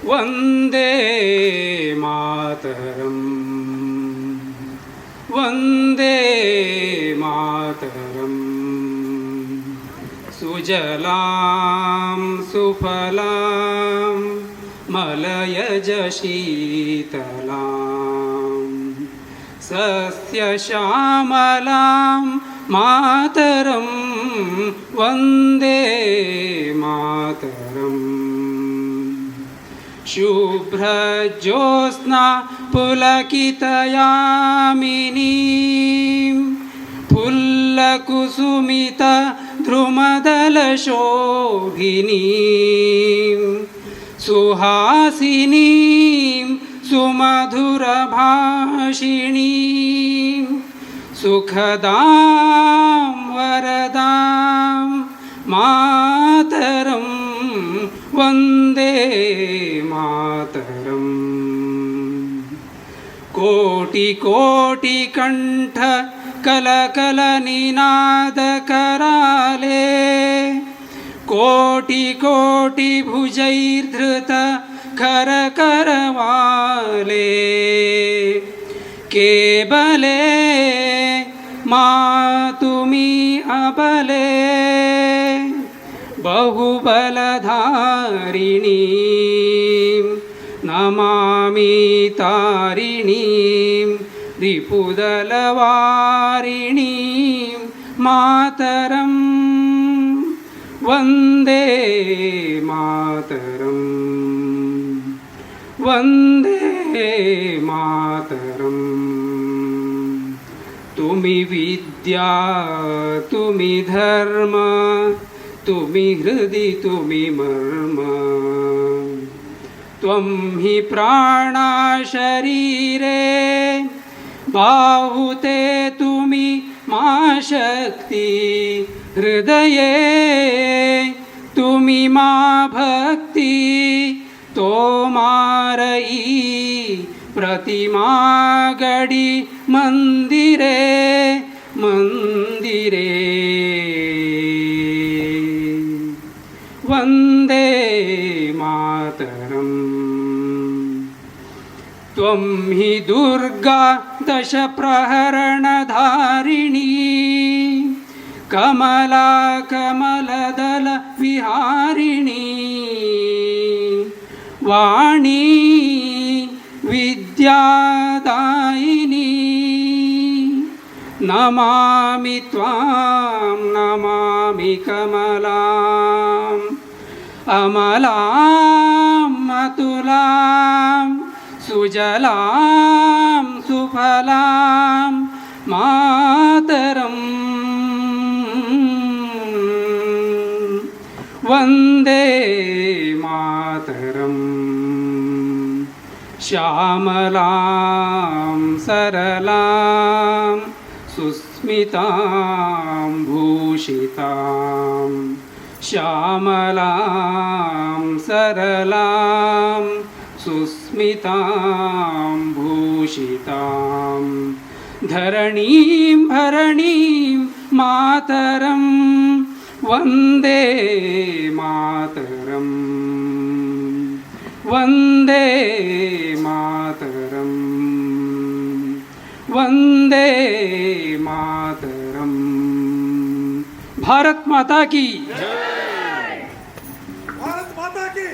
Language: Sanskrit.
वन्दे मातरम् वन्दे मातरम् सुजलां सुफलां मलयज शीतलां सस्यश्यामलां मातरं वन्दे मातरम् शुभ्रज्योत्स्ना पुलकितयामिनीं फुल्लकुसुमित द्रुमदलशोभिनीं सुहासिनीं सुमधुरभाषिणीं सुखदां वरदां मातरं वन्दे मातरम् कोटिकोटिकण्ठ कलकलनिनादकराले कोटिकोटिभुजैर्धृत करकरवाले केबले मातुमि अबले बहुबलधारिणीं नमामि तारिणीं रिपुदलवारिणीं मातरं वन्दे मातरं वन्दे मातरम् तुमि विद्या तुमि धर्म तुमि हृदि तुमि मर्म त्वं हि प्राणा शरीरे बाहुते तुमि मा शक्ति हृदये तुमि मा भक्ति तोमारई प्रतिमा गडी मंदिरे मंदिरे वन्दे मातरम् त्वं हि दुर्गा दशप्रहरणधारिणी कमला कमलदल विहारिणी वाणी विद्यादायिनी नमामि त्वां नमामि कमलाम् अमलाम् अतुलां सुजलां सुफलां मातरं वन्दे मातरम् श्यामलां सरलां सुस्मितां भूषितां श्यामलां सरलां सुस्मितां भूषितां धरणीं भरणीं मातरं वन्दे मातरम् वन्दे मातरम् वन्दे मातरम् भारत माता की भारत माता की